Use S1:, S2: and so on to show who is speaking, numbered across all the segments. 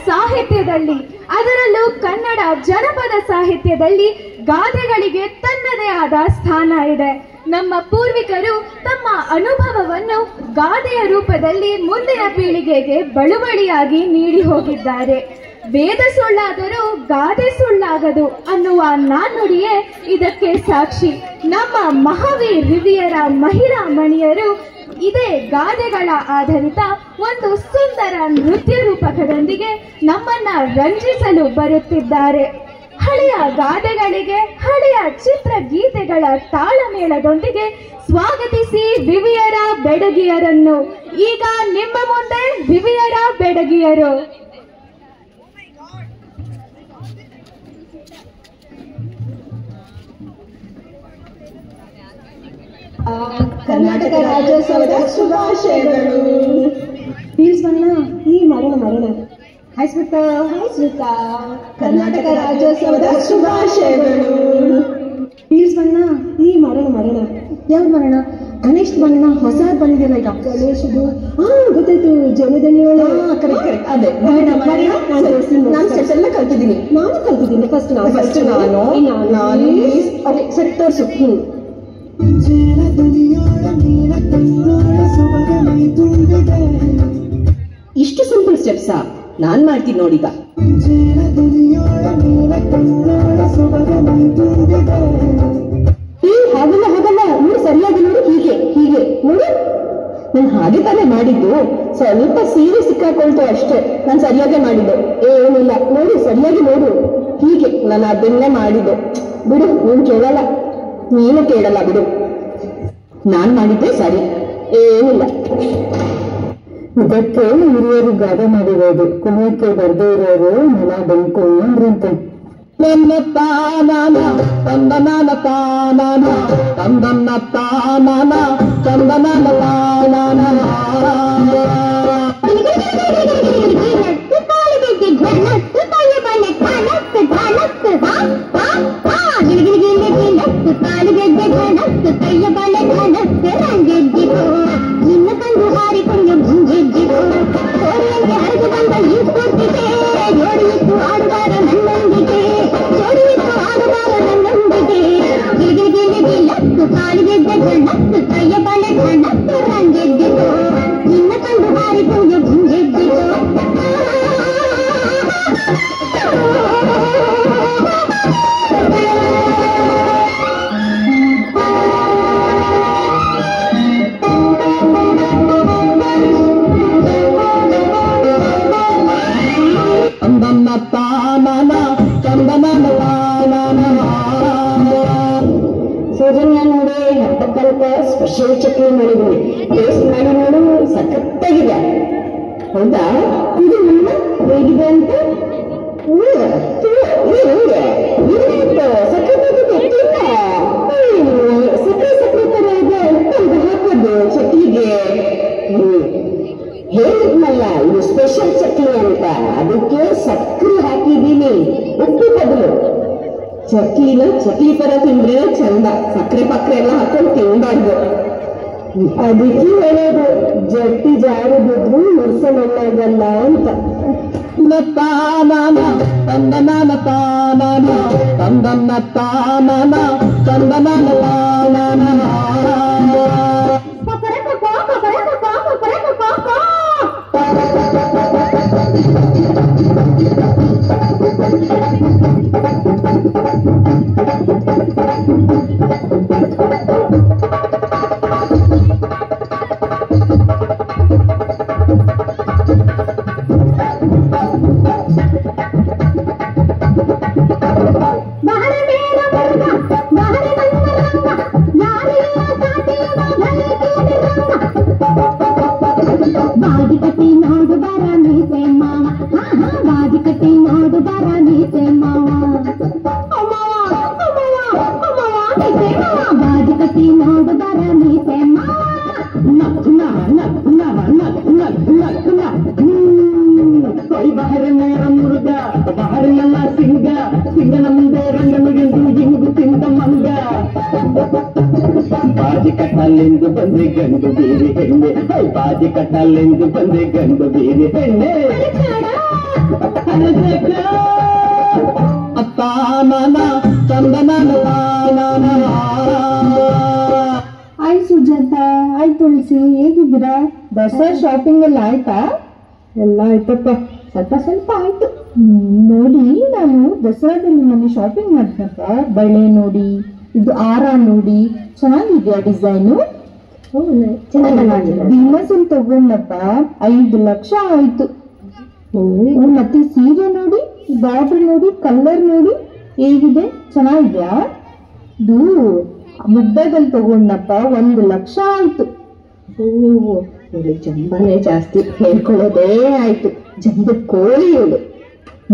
S1: ಸಾಹಿತ್ಯದಲ್ಲಿ, ಅದರಲ್ಲೂ ಕನ್ನಡ ಜನಪದ ಸಾಹಿತ್ಯದಲ್ಲಿ ಗಾದೆಗಳಿಗೆ ತನ್ನದೇ ಆದ ಸ್ಥಾನ ಇದೆ. ನಮ್ಮ ಪೂರ್ವಿಕರು ತಮ್ಮ ಅನುಭವವನ್ನು ಗಾದೆಯ ರೂಪದಲ್ಲಿ ಮುಂದಿನ ಪೀಳಿಗೆಗೆ ಬಳುವಳಿಯಾಗಿ ನೀಡಿ ಹೋಗಿದ್ದಾರೆ. ವೇದ ಸುಳ್ಳಾದರೂ ಗಾದೆ ಸುಳ್ಳಾಗದು ಅನ್ನುವ ನಾಣ್ಣುಡಿಯೇ ಇದಕ್ಕೆ ಸಾಕ್ಷಿ. ನಮ್ಮ ಮಹಾವೀರ್ ಹಿರಿಯರ ಮಹಿಳಾ ಮಣಿಯರು ಇದೇ ಗಾದೆಗಳ ಆಧಾರಿತ ಒಂದು ಸುಂದರ ನೃತ್ಯ ರೂಪಕದೊಂದಿಗೆ ನಮ್ಮನ್ನ ರಂಜಿಸಲು ಬರುತ್ತಿದ್ದಾರೆ. ಹಳೆಯ ಗಾದೆಗಳಿಗೆ ಹಳೆಯ ಚಿತ್ರಗೀತೆಗಳ ತಾಳಮೇಳದೊಂದಿಗೆ ಸ್ವಾಗತಿಸಿ ವಿವಿಯರ ಬೆಡಗಿಯರನ್ನು. ಈಗ ನಿಮ್ಮ ಮುಂದೆ ವಿವಿಯರ ಬೆಡಗಿಯರು.
S2: ಕರ್ನಾಟಕ ರಾಜ್ಯೋತ್ಸವದ ಶುಭಾಶಯಗಳು. ಈ ಮರಣ ಹಾಯ್ ಸ್ಮಿತಾ. ಕರ್ನಾಟಕ ರಾಜ್ಯೋತ್ಸವದ ಶುಭಾಶಯಗಳು. ಈ ಮರಣ ಯಾವ ಮರಣ? ಗಣೇಶ್ ಬಣ್ಣ ಹೊಸ ಬಂದಿದೆಯಲ್ಲ ಈಗ. ಗಣೇಶದು ಗೊತ್ತಾಯ್ತು. ಜನದನಿಯೋಳು ಅದೇ ನಾನು ಸ್ಟೆಪ್ಸ್ ಎಲ್ಲ ಕಲ್ತಿದ್ದೀನಿ. ನಾನು ಕಲ್ತಿದ್ದೀನಿ. ಫಸ್ಟ್ ನಾನು ಸರಿ ತೋರಿಸು. ಇಷ್ಟು ಸಿಂಪಲ್ ಸ್ಟೆಪ್ಸಾ? ನಾನ್ ಮಾಡ್ತೀನಿ ನೋಡೀಗ. ಹಾಗಲ್ಲ ನೋಡಿ, ಸರಿಯಾಗಿ ನೋಡಿ. ಹೀಗೆ ನೋಡಿ. ನಾನು ಹಾಗೆ ತಾನೇ ಮಾಡಿದ್ದು. ಸ್ವಲ್ಪ ಸೀರೆ ಸಿಕ್ಕಾಕೊಳ್ತು ಅಷ್ಟೇ. ನಾನು ಸರಿಯಾಗಿ ಮಾಡಿದ್ದು ಏನಿಲ್ಲ. ನೋಡಿ, ಸರಿಯಾಗಿ ನೋಡು. ಹೀಗೆ ನಾನು ಅದನ್ನೇ ಮಾಡಿದ್ದು. ಬಿಡು, ನೀನು ಕೇಳಲ್ಲ ಬಿಡು. ನಾನ್ ಮಾಡಿದ್ದೆ ಸರಿ, ಏನಿಲ್ಲ. ಇದಕ್ಕೆ ಹಿರಿಯರು ಗಾದೆ ಮಾಡಿರೋದು. ಕುಣಿಯಕ್ಕೆ ಬರ್ದೇ ಇರೋರು ನೆಲ ಬಂಕು ಅಂದ್ರಂತೆ. ನನ್ನ ತಾನಾನ ತಂದನಾನ ತಾನಾನ ತಂದನ್ನ ತಾನಾನ ತಂದನಾನ ತಾನಾನ ನಿನ್ನ ಕಂಡು ಹಾರಿಕೊಂಡು ಮುಂಜೆದ್ದಿರೋ ಹರಿದು ಬಂದ ಈ ಸ್ಫೂರ್ತಿಗೆ ಜೋಡಿಯಿತ್ತು ಆಡುಗಾರ ನನ್ನೊಂದಿಗೆ, ಜೋಡಿಯಿತ್ತು ಆಡುಗಾರ ನನ್ನೊಂದಿಗೆ. ಗಿಳಿಗಿಳಿಗಿಳಿ ಲತ್ತು ಕಾಲಿಗೆದ್ದೆ ಗಣ್ಣತ್ತು ಕೈಯ ಬಳೆ ಗಣ್ಣತ್ತು ರಂಗೆದ್ದಿತು. ನಿನ್ನ ಕಂಡು ಹಾರಿಕೊಂಡು ಮುಂಜೆದ್ದಿರೋ ಸೌಜನ್ಯ ನೋಡಿ. ಹಬ್ಬಕ್ಕಂತ ಸ್ಪೆಷಲ್ ಚಟ್ನಿ ಮಾಡಿದ್ದೀನಿ. ಟೇಸ್ಟ್ ಮಾಡಿ ನೋಡು, ಸಖತ್ತಾಗಿದೆ. ಹೌದಾ? ಇದು ನಿಮ್ಮ ಹೇಗಿದೆ ಅಂತ ಸಕ್ಕರೆ ತರ ಇದೆ ಅಂತ ಹಾಕೋದು ಚಟ್ನಿಗೆ. ಹೇಳಿದ್ನಲ್ಲ ಇದು ಸ್ಪೆಷಲ್ ಚಟ್ನಿ ಅಂತ. ಅದಕ್ಕೆ ಸಕ್ಕರೆ ಹಾಕಿದ್ದೀನಿ, ಉಪ್ಪು ಬದಲು. ಚಟ್ನಿ ತರ ತಿಂದ್ರೆ ಚಂದ. ಸಕ್ಕರೆ ಪಕ್ಕರೆ ಎಲ್ಲ ಹಾಕೊಂಡು ತಿನ್ಬಾರ್ದು. ಅದಕ್ಕೆ ಹೇಳೋದು, ಜಟ್ಟಿ ಜಾರು ಬಿದ್ರು ಮುರ್ಸಮಣ್ಣಾಗಲ್ಲ ಅಂತ. ತಾನಾನ ತಂದನಾನ ತಾನಾನ ತಂದನ್ನ ತಾನಾನ ತಂದನಾನ ತಾನಾನ ಸಿಂಗನ ಮುಂದೆ ರಂಗನಿಗೆಂದು ಇಂಗು ತಿಂದ ಮಂಗ. ಬಾಜಿ ಕಟ್ಟಲೆಂದು ಬಂದೆ ಗಂಡು ಬೀರಿ ಹೆಣ್ಣೆ, ಬಾಜಿ ಕಟ್ಟಲೆಂದು ಬಂದೆ ಗಂಡು ಬೀರಿ ಹೆಣ್ಣೆ. ಆಯ್ ಸುಜಾತ, ಆಯ್ ತುಳಸಿ, ಹೇಗಿದ್ದೀರಾ? ದಸರಾ ಶಾಪಿಂಗ್ ಎಲ್ಲ ಆಯ್ತಾ? ಎಲ್ಲ ಆಯ್ತಪ್ಪ, ಸ್ವಲ್ಪ ಸ್ವಲ್ಪ ಆಯ್ತು. ನೋಡಿ, ನಾನು ದಸರಾದಲ್ಲಿ ಮೊನ್ನೆ ಶಾಪಿಂಗ್ ಮಾಡಿದ್ನಪ್ಪ. ಬಳೆ ನೋಡಿ, ಇದು ಆರ ನೋಡಿ, ಚೆನ್ನಾಗಿದ್ಯಾ ಡಿಸೈನು? ಬಿಮ್ಮಸಲ್ಲಿ ತಗೊಂಡಪ್ಪ, 5 ಲಕ್ಷ ಆಯ್ತು. ಮತ್ತೆ ಸೀರೆ ನೋಡಿ, ಬಾರ್ಡರ್ ನೋಡಿ, ಕಲರ್ ನೋಡಿ, ಹೇಗಿದೆ? ಚೆನ್ನಾಗಿದ್ಯಾ? ಇದು ಮುದ್ದದಲ್ಲಿ ತಗೊಂಡಪ್ಪ, 1 ಲಕ್ಷ ಆಯ್ತು. ಇವಳು ಜಂಬನೇ ಜಾಸ್ತಿ, ಹೇಳ್ಕೊಳ್ಳೋದೇ ಆಯ್ತು. ಜಂಬ ಕೋಳಿ ಇವಳು.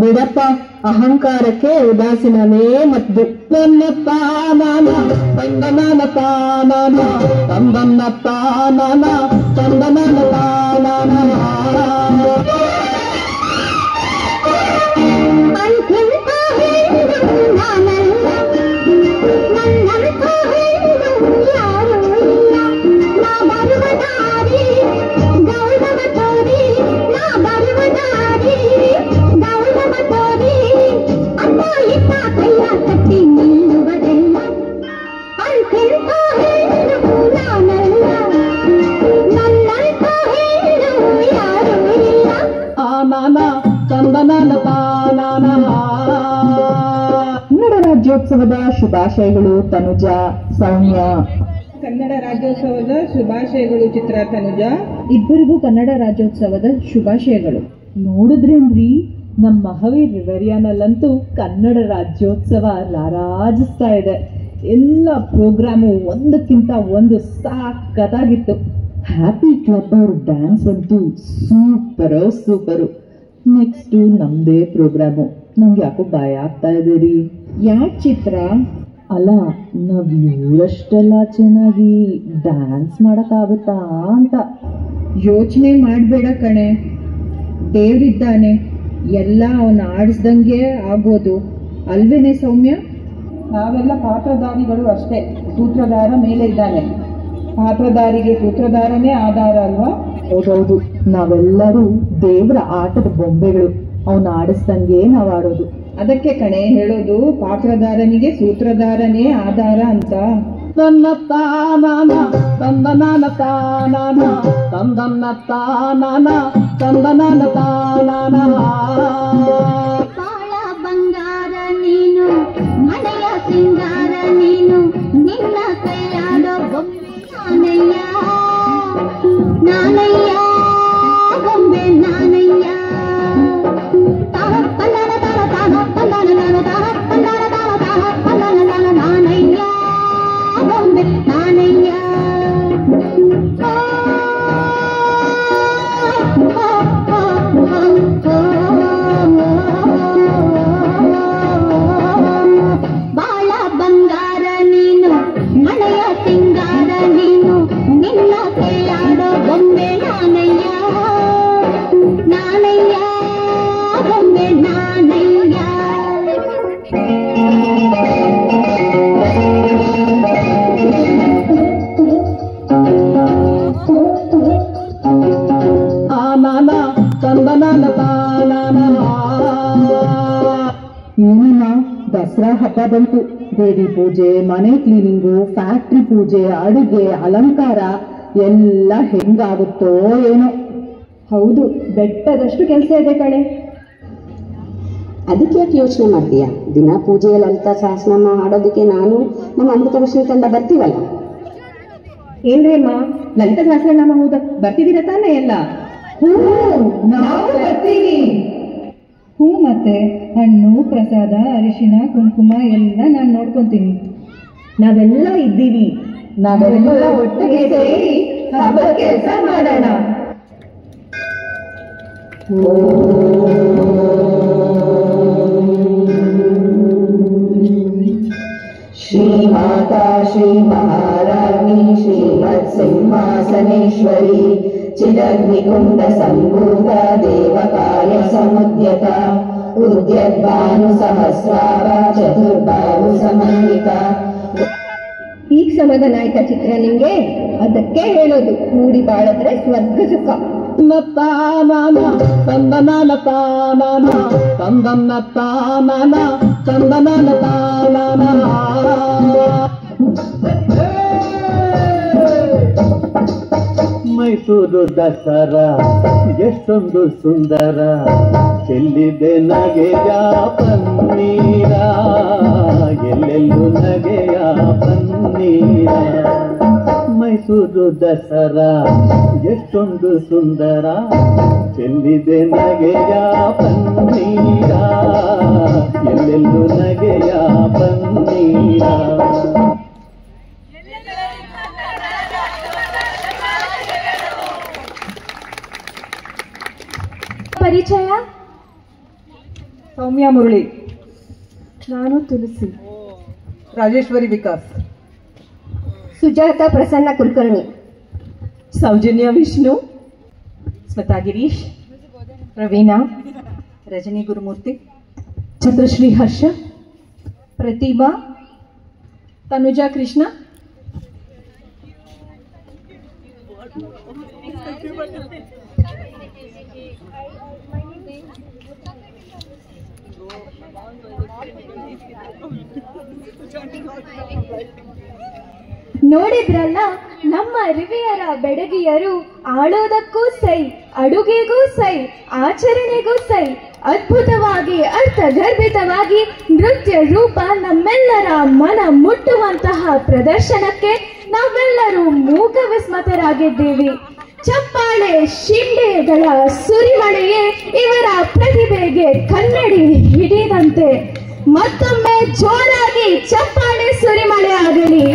S2: ಬಿಡಪ್ಪ, ಅಹಂಕಾರಕ್ಕೆ ಉದಾಸೀನವೇ ಮದ್ದು. ನನ್ನ ತಾನಾನ ತಂದನ ತಾನಾನ ತಂದನ್ನ ತಾನಾನ ತಂದನ ತಾನಾನ ಕನ್ನಡ ರಾಜ್ಯೋತ್ಸವದ ಶುಭಾಶಯಗಳು ತನುಜಾ, ಸೌಮ್ಯ.
S3: ಕನ್ನಡ ರಾಜ್ಯೋತ್ಸವದ ಶುಭಾಶಯಗಳು ಚಿತ್ರ, ತನುಜಾ.
S2: ಇಬ್ಬರಿಗೂ ಕನ್ನಡ ರಾಜ್ಯೋತ್ಸವದ ಶುಭಾಶಯಗಳು. ನೋಡಿದ್ರೇನ್ರಿ, ನಮ್ಮ ಮಹಾವೀರ್ ರಿವೆರಿಯಾನಲ್ಲಂತೂ ಕನ್ನಡ ರಾಜ್ಯೋತ್ಸವ ರಾರಾಜಿಸ್ತಾ ಇದೆ. ಎಲ್ಲ ಪ್ರೋಗ್ರಾಮು ಒಂದಕ್ಕಿಂತ ಒಂದು ಸಾಕತ್ತಾಗಿತ್ತು. ಹ್ಯಾಪಿ ಕ್ಲಬ್ ಅವ್ರ ಡ್ಯಾನ್ಸ್ ಅಂತೂ ಸೂಪರು. ನೆಕ್ಸ್ಟ್ ನಮ್ದೇ ಪ್ರೋಗ್ರಾಮು. ನಂಗೆ ಯಾಕೋ ಭಯ ಆಗ್ತಾ ಇದೆ ರೀ. ಯಾಕೆ ಚಿತ್ರ? ಅಲ್ಲ, ನಾವ್ ಇವರಷ್ಟೆಲ್ಲ ಚೆನ್ನಾಗಿ ಡ್ಯಾನ್ಸ್ ಮಾಡಕ್ಕಾಗುತ್ತಾ ಅಂತ ಯೋಚನೆ ಮಾಡಬೇಡ ಕಣೆ. ದೇವ್ರಿದ್ದಾನೆ, ಎಲ್ಲ ಅವನ ಆಡಿಸ್ದಂಗೆ ಆಗೋದು ಅಲ್ವೇನೆ ಸೌಮ್ಯ?
S3: ನಾವೆಲ್ಲ ಪಾತ್ರಧಾರಿಗಳು ಅಷ್ಟೇ, ಸೂತ್ರಧಾರ ಮೇಲೆ ಇದ್ದಾನೆ. ಪಾತ್ರಧಾರಿಗೆ ಸೂತ್ರಧಾರನೇ ಆಧಾರ ಅಲ್ವಾ?
S2: ಹೌದೌದು, ನಾವೆಲ್ಲರೂ ದೇವರ ಆಟದ ಬೊಂಬೆಗಳು. ಅವನ ಆಡಿಸ್ದಂಗೆ ನಾವು ಆಡೋದು.
S3: ಅದಕ್ಕೆ ಕಣೆ ಹೇಳೋದು, ಪಾತ್ರಧಾರನಿಗೆ ಸೂತ್ರಧಾರನೇ ಆಧಾರ ಅಂತ.
S2: ತನ್ನ ತಾನಾನ ತಂದನ ತಾನಾನ ತಂದನ್ನ ತಾನಾನ ತಂದನ ತಾನಾನ.
S4: ಬಾಳ ಬಂಗಾರ ನೀನು, ಮನೆಯ ಸಿಂಗಾರ ನೀನು, ನಿನ್ನ ಕೈಯಾಡೋ ಬೊಂಬೆ ನಾನಯ್ಯ, ನಾನಯ್ಯ ಬೊಂಬೆ ನಾನಯ್ಯ. ತಾನ ತಂದನ ತಾನ ತಾನ ತಂದನ ನಾನು ತಾನ ತಂದನ ತಾನ ತಾನ ತಂದನ ನಾನು ನಾನಯ್ಯ ಬೊಂಬೆ ನಾನಯ್ಯ. ಬಾಳ ಬಂಗಾರ ನೀನು, ಮಳೆಯ ಸಿಂಗಾರ ನೀನು, ನಿನ್ನ ಕೈಯಾಡೋ ಬೊಂಬೆ ನಾನಯ್ಯ, ನಾನಯ್ಯ ಬೊಂಬೆ ನಾನಯ್ಯ.
S2: ಏನಮ್ಮ, ದಸರಾ ಹಬ್ಬ ಬಂತು. ದೇವಿ ಪೂಜೆ, ಮನೆ ಕ್ಲೀನಿಂಗು, ಫ್ಯಾಕ್ಟ್ರಿ ಪೂಜೆ, ಅಡುಗೆ, ಅಲಂಕಾರ ಎಲ್ಲ ಹೆಂಗಾಗುತ್ತೋ ಏನೋ. ಹೌದು, ಬೆಟ್ಟದಷ್ಟು ಕೆಲಸ ಇದೆ ಕಣೆ.
S5: ಅದಕ್ಕೆ ಯಾಕೆ ಯೋಚನೆ ಮಾಡ್ತೀಯಾ? ದಿನ ಪೂಜೆಯ ಲಲಿತಾ ಸಹಸ್ರನಾಮ ಹಾಡೋದಕ್ಕೆ ನಾನು ನಮ್ಮ ಅಮೃತವರ್ಷಿಣಿ ತಂಡ ಬರ್ತೀವಲ್ಲ.
S2: ಏನ್ರಿ ಅಮ್ಮ, ಲಲಿತಾ ಸಹಸ್ರನಾಮ ಹೌದಾ? ಬರ್ತಿದ್ದೀರಾ ತಾನೇ ಎಲ್ಲ? ನಾವು ಬರ್ತೀವಿ. ಮತ್ತೆ ಹಣ್ಣು, ಪ್ರಸಾದ, ಅರಿಶಿನ, ಕುಂಕುಮ ಎಲ್ಲ ನಾನು ನೋಡ್ಕೊಂತೀನಿ. ನಾವೆಲ್ಲ ಇದ್ದೀವಿ. ನಾವೆಲ್ಲ ಒಟ್ಟಿಗೆ ಸೇರಿ ಹಬ್ಬ ಕೆಲಸ ಮಾಡೋಣ.
S6: श्रीमाता श्रीमहाराज्ञी श्रीमत्सिंहासनेश्वरी चिदग्निकुण्ड सम्भूता देवकार्य समुद्यता उद्यद्भानुसहस्राव चतुर्बाहु समन्विता.
S2: ಈಗ ಸಮಾಧಾನ ಆಯ್ತಾ ಚಿತ್ರ ನಿಂಗೆ? ಅದಕ್ಕೆ ಹೇಳೋದು, ನೋಡಿ ಬಾಳದ್ರೆ ಸ್ವರ್ಗ ಸುಖ.
S7: ತಂದನ್ನ ತಾನನ ತಂದನನ ತಾನನ ತಂದನ್ನ ತಾನನ ತಂದನನ ತಾನನ. ಮೈಸೂರು ದಸರಾ ಎಷ್ಟೊಂದು ಸುಂದರ, ಚೆಲ್ಲಿದೆ ನಗೆಯ ಪನ್ನೀರ, ಎಲ್ಲೆಲ್ಲೂ ನಗೆಯ ಪನ್ನೀರ. ಮೈಸೂರು ದಸರಾ ಎಷ್ಟೊಂದು ಸುಂದರ, ಚೆಲ್ಲಿದೆ ನಗೆಯ ಪನ್ನೀರ, ಎಲ್ಲೆಲ್ಲೂ ನಗೆಯ ಪನ್ನೀರ.
S1: ಪರಿಚಯ:
S3: ಸೌಮ್ಯ ಮುರಳಿ.
S1: ನಾನು ತುಳಸಿ.
S3: ರಾಜೇಶ್ವರಿ ವಿಕಾಸ್.
S2: ಸುಜಾತ ಪ್ರಸನ್ನ ಕುಲಕರ್ಣಿ.
S3: ಸೌಜನ್ಯ ವಿಷ್ಣು. ಸ್ಮಿತಾ ಗಿರೀಶ್.
S1: ರವೀನಾ.
S3: ರಜನಿ ಗುರುಮೂರ್ತಿ.
S1: ಚಂದ್ರಶ್ರೀ ಹರ್ಷ.
S3: ಪ್ರತಿಭಾ.
S1: ತನುಜಾ ಕೃಷ್ಣ. ನೋಡಿದ್ರಲ್ಲ, ನಮ್ಮ ಹಿರಿಯರ ಬೆಡಗಿಯರು ಆಳೋದಕ್ಕೂ ಸೈ, ಅಡುಗೆಗೂ ಸೈ, ಆಚರಣೆಗೂ ಸೈ, ಅದ್ಭುತವಾಗಿ ಅರ್ಥಗರ್ಭಿತವಾಗಿ ನೃತ್ಯ ರೂಪ ನಮ್ಮೆಲ್ಲರ ಮನ ಮುಟ್ಟುವಂತಹ ಪ್ರದರ್ಶನಕ್ಕೆ ನಾವೆಲ್ಲರೂ ಮೂಕ ವಿಸ್ಮತರಾಗಿದ್ದೀವಿ. ಚಪ್ಪಾಳೆ ಶಿಂಡೆಗಳ ಸುರಿಮಳೆಯೇ ಇವರ ಪ್ರತಿಭೆಗೆ ಕನ್ನಡಿ ಹಿಡಿದಂತೆ. ಮತ್ತೊಮ್ಮೆ ಜೋರಾಗಿ ಚಪ್ಪಾಳೆ ಸುರಿಮಳೆ ಆಗಲಿ.